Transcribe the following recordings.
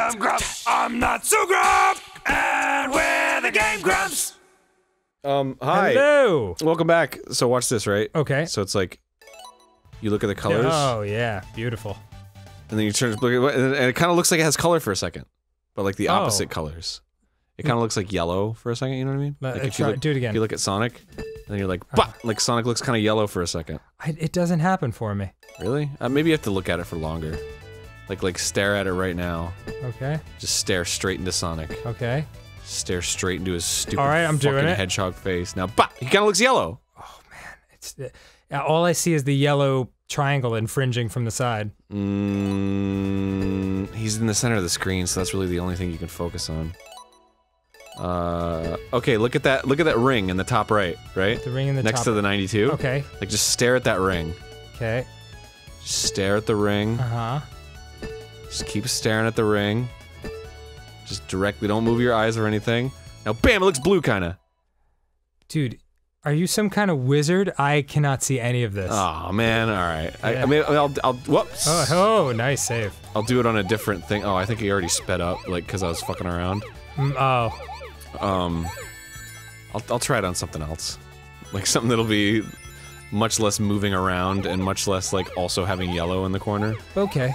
I'm Grumps. I'm not so Grump, and we're the Game Grumps. Hi. Hello. Welcome back. So watch this, right? Okay. So it's like, you look at the colors. Oh yeah, beautiful. And then you turn, and it kind of looks like it has color for a second, but like the opposite colors. It kind of looks like yellow for a second. You know what I mean? Like if you look, do it again. If you look at Sonic, and then you're like, bah! Like Sonic looks kind of yellow for a second. It doesn't happen for me. Really? Maybe you have to look at it for longer. Like stare at it right now. Okay. Just stare straight into Sonic. Okay. Stare straight into his stupid I'm doing fucking it. hedgehog face. Now, bah! He kind of looks yellow. Oh man, it's all I see is the yellow triangle infringing from the side. He's in the center of the screen, so that's really the only thing you can focus on. Okay, look at that ring in the top right? The ring in the next top. to the 92? Okay. Like, just stare at that ring. Okay. Just stare at the ring. Uh-huh. Just keep staring at the ring. Just directly, don't move your eyes or anything. Now, bam, it looks blue, kinda. Dude, are you some kind of wizard? I cannot see any of this. Oh man, alright. Yeah. I mean, I'll, whoops! Oh, nice save. I'll do it on a different thing. Oh, I think he already sped up, like, cause I was fucking around. Oh. I'll try it on something else. Like something that'll be much less moving around and much less like also having yellow in the corner. Okay.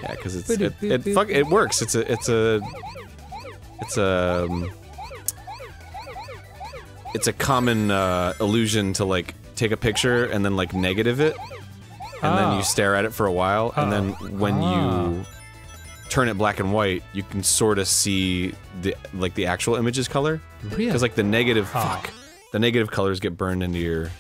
Yeah, because it works. It's a common illusion to like take a picture and then like negative it, and then you stare at it for a while, and then when you turn it black and white, you can sort of see the actual image's color. Really? Because like the negative the negative colors get burned into your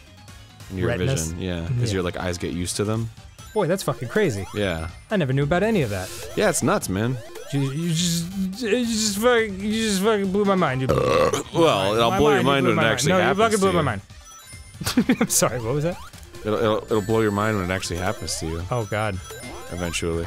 Retinas? vision. Yeah, because your like eyes get used to them. Boy, that's fucking crazy. Yeah. I never knew about any of that. Yeah, it's nuts, man. You just fucking blew my mind. You blew Well, it'll blow your mind when it actually happens. No, you fucking blew my mind. I'm sorry, what was that? It'll blow your mind when it actually happens to you. Oh god. Eventually.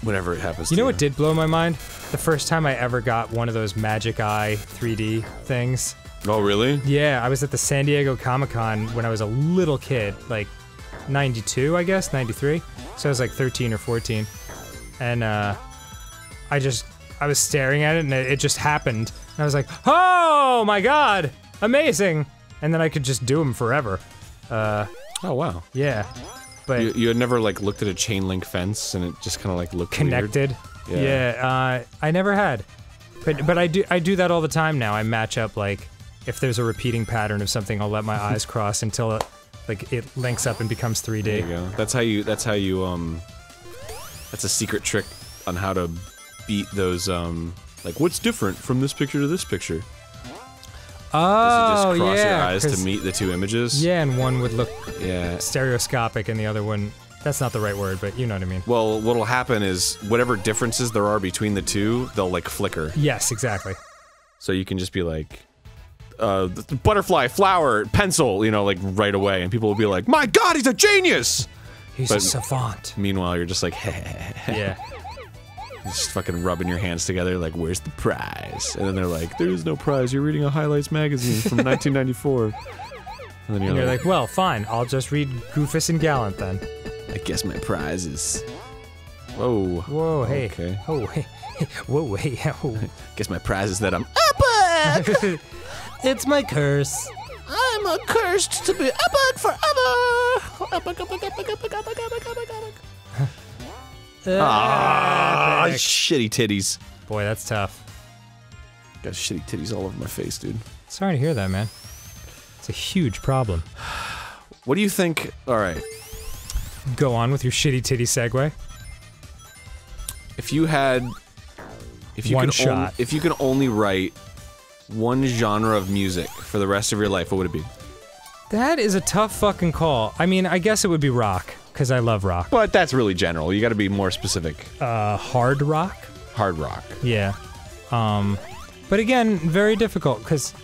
Whenever it happens to you. You know what did blow my mind? The first time I ever got one of those Magic Eye 3D things. Oh, really? Yeah, I was at the San Diego Comic-Con when I was a little kid, like 92, I guess, 93. So I was like 13 or 14. And I was staring at it and it just happened. And I was like, oh my god, amazing! And then I could just do them forever. Oh, wow. Yeah. But you had never like looked at a chain link fence and it just kind of like looked connected. Weird? Yeah, I never had. But I do that all the time now. I match up like if there's a repeating pattern of something, I'll let my eyes cross until it links up and becomes 3D. There you go. That's how you that's a secret trick on how to beat those like what's different from this picture to this picture. Oh, you just cross your yeah, eyes to meet the two images. Yeah, and one would look Yeah. stereoscopic and the other one, that's not the right word, but you know what I mean. Well, what'll happen is whatever differences there are between the two, they'll like flicker. Yes, exactly. So you can just be like, butterfly, flower, pencil, you know, like right away, and people will be like, my god, he's a genius! He's a savant. Meanwhile, you're just like, Yeah. just fucking rubbing your hands together like, where's the prize? And then they're like, there is no prize, you're reading a Highlights magazine from 1994. And then And you're like, well, fine, I'll just read Goofus and Gallant then. I guess my prize is... Whoa. Whoa, hey. Okay. Oh, hey. Whoa, hey. Oh. Guess my prize is that I'm Epic! It's my curse. I'm accursed to be epic forever! Epic, epic, epic, epic, epic, epic, epic, epic. Ah, Epic. shitty titties. Boy, that's tough. Got shitty titties all over my face, dude. Sorry to hear that, man. It's a huge problem. What do you think? Alright. Go on with your shitty titty segue. If you had... If you One could shot. if you could only write one genre of music for the rest of your life, what would it be? That is a tough fucking call. I mean, I guess it would be rock, because I love rock. But that's really general. You gotta be more specific. Hard rock? Hard rock. Yeah. But again, very difficult, because,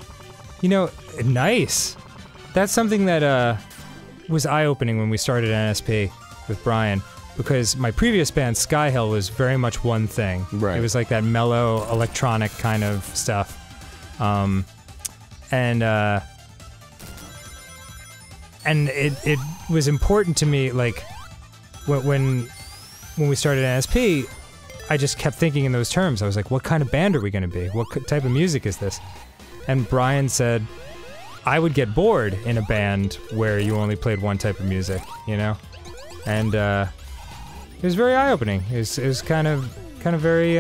you know, nice. That's something that, was eye-opening when we started NSP with Brian, because my previous band, Skyhill, was very much one thing. Right. It was like that mellow, electronic kind of stuff. And it was important to me, like, when we started NSP, I just kept thinking in those terms. I was like, what kind of band are we going to be? What type of music is this? And Brian said, I would get bored in a band where you only played one type of music, you know? And it was very eye-opening. It was kind of very,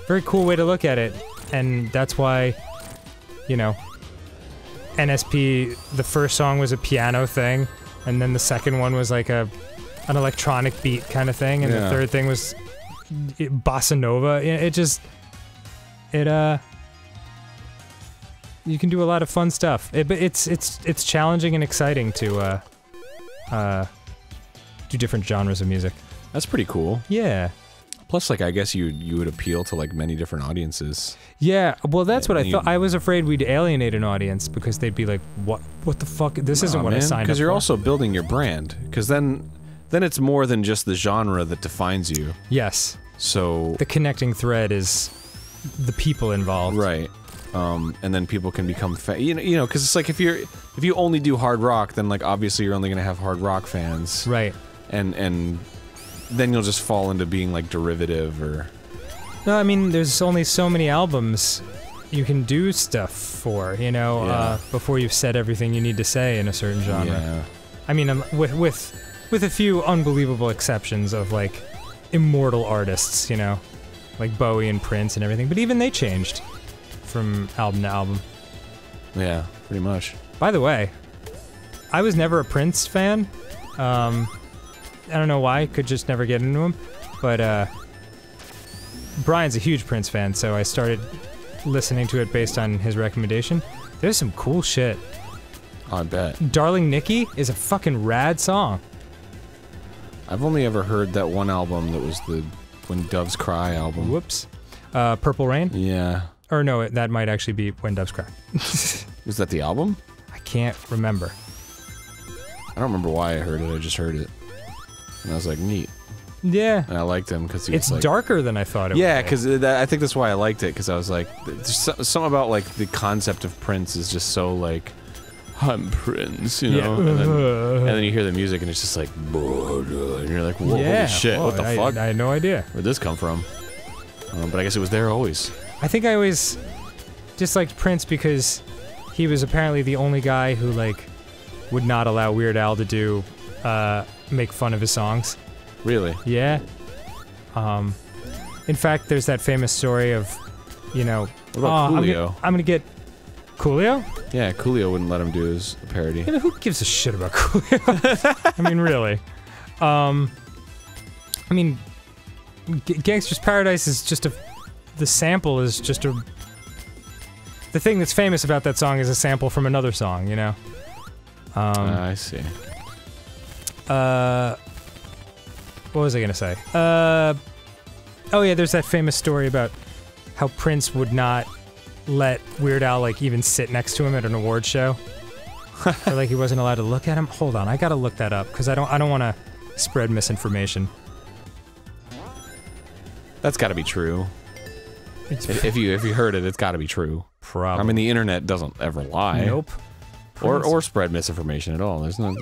very cool way to look at it. And that's why, you know, NSP, the first song was a piano thing, and then the second one was like an electronic beat kind of thing, and the third thing was bossa nova. You can do a lot of fun stuff. But it's challenging and exciting to do different genres of music. That's pretty cool. Yeah. Plus, like, I guess you would appeal to, like, many different audiences. Yeah, well, that's what I thought. I was afraid we'd alienate an audience because they'd be like, what the fuck? This isn't what I signed up for. Because you're also building your brand. Because then it's more than just the genre that defines you. Yes. So... the connecting thread is the people involved. Right. And then people can become you know, because it's like if you only do hard rock, then, like, obviously you're only gonna have hard rock fans. Right. And then you'll just fall into being, like, derivative or... No, I mean, there's only so many albums you can do stuff for, you know, before you've said everything you need to say in a certain genre. Yeah. I mean, with a few unbelievable exceptions of, like, immortal artists, you know, like Bowie and Prince and everything, but even they changed from album to album. Yeah, pretty much. By the way, I was never a Prince fan. I don't know why, could just never get into him, but Brian's a huge Prince fan, so I started listening to it based on his recommendation. There's some cool shit. I bet. Darling Nikki is a fucking rad song. I've only ever heard that one album that was the When Doves Cry album. Whoops. Purple Rain? Yeah. Or no, that might actually be When Doves Cry. Was that the album? I can't remember. I don't remember why I heard it, I just heard it. And I was like, neat. Yeah. And I liked him because he was It's like... darker than I thought it would Yeah, be. because I think that's why I liked it, because I was like... There's something about, like, the concept of Prince is just so, like... I'm Prince, you know? And then you hear the music and it's just like... And you're like, whoa, holy shit, whoa, what the fuck? I had no idea. Where'd this come from? But I guess it was there always. I think I always disliked Prince because he was apparently the only guy who, like, would not allow Weird Al to do, make fun of his songs. Really? Yeah. In fact, there's that famous story of, you know... What about Coolio? I'm gonna get... Coolio? Yeah, Coolio wouldn't let him do his parody. You know, who gives a shit about Coolio? I mean, really. I mean, Gangsta's Paradise is just a... The sample is just a... The thing that's famous about that song is a sample from another song, you know? I see. What was I gonna say? Oh yeah, there's that famous story about how Prince would not let Weird Al, like, even sit next to him at an award show. Or, like, he wasn't allowed to look at him. Hold on, I gotta look that up, because I don't want to spread misinformation. That's gotta be true. If you heard it, it's gotta be true. Probably. I mean, the internet doesn't ever lie. Nope. Or spread misinformation at all. There's no...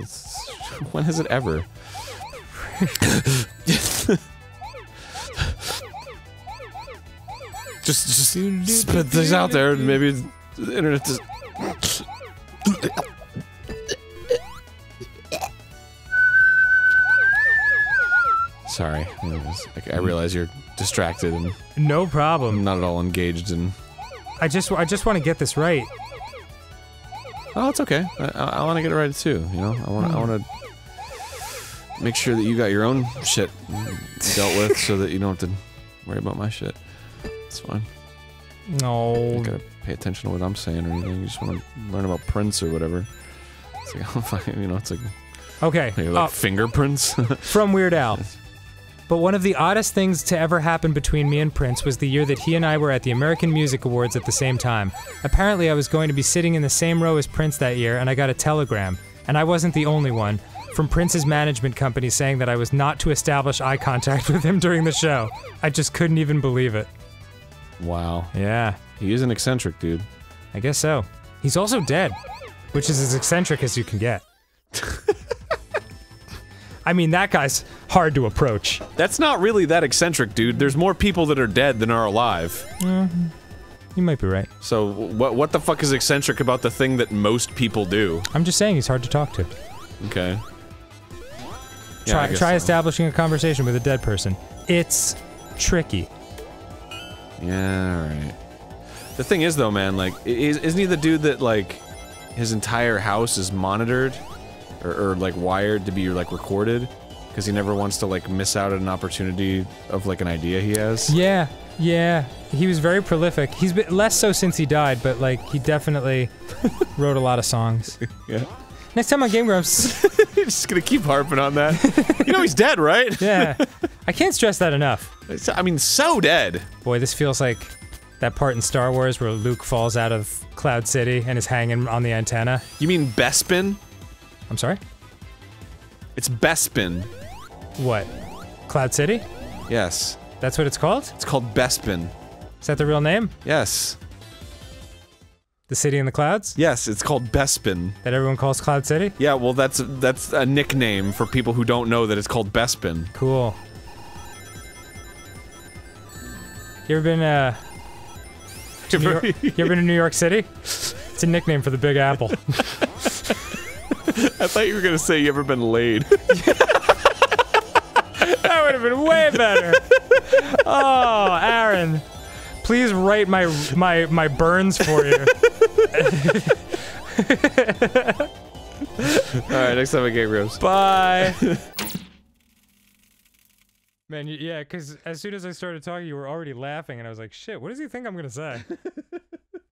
when has it ever? just spit this out there, and maybe the internet just... Sorry, I realize you're distracted and No problem. not at all engaged in... I just want to get this right. Oh, it's okay. I want to get it right too. You know, I want to make sure that you got your own shit dealt with, so that you don't have to worry about my shit. It's fine. No. You gotta pay attention to what I'm saying or anything. You just want to learn about Prince or whatever. It's like, oh, fucking, you know, it's like... Okay. Like fingerprints? From Weird Al. But one of the oddest things to ever happen between me and Prince was the year that he and I were at the American Music Awards at the same time. Apparently I was going to be sitting in the same row as Prince that year, and I got a telegram. And I wasn't the only one. From Prince's management company saying that I was not to establish eye contact with him during the show. I just couldn't even believe it. Wow. Yeah. He is an eccentric dude. I guess so. He's also dead, which is as eccentric as you can get. I mean, that guy's hard to approach. That's not really that eccentric, dude. There's more people that are dead than are alive. You might be right. So, what the fuck is eccentric about the thing that most people do? I'm just saying he's hard to talk to. Okay. Yeah, I guess Try so. establishing a conversation with a dead person. It's tricky. Yeah, alright. The thing is, though, man, like, isn't he the dude that, like, his entire house is monitored? Or like, wired to be, like, recorded? Because he never wants to, like, miss out on an opportunity of, like, an idea he has? Yeah, yeah. He was very prolific. He's been less so since he died, but, like, he definitely wrote a lot of songs. Yeah. Next time on GameGrumps. You're just gonna keep harping on that. You know he's dead, right? Yeah. I can't stress that enough. I mean, so dead. Boy, this feels like that part in Star Wars where Luke falls out of Cloud City and is hanging on the antenna. You mean Bespin? I'm sorry? It's Bespin. What? Cloud City? Yes. That's what it's called? It's called Bespin. Is that the real name? Yes. The city in the clouds? Yes, it's called Bespin. That everyone calls Cloud City? Yeah, well, that's a nickname for people who don't know that it's called Bespin. Cool. You ever been, to New York? You ever been to New York City? It's a nickname for the Big Apple. I thought you were gonna say you ever been laid. That would have been way better. Oh, Aaron. Please write my burns for you. Alright, next time on GameGrumps. Bye. Man, yeah, because as soon as I started talking, you were already laughing, and I was like, shit, what does he think I'm gonna say?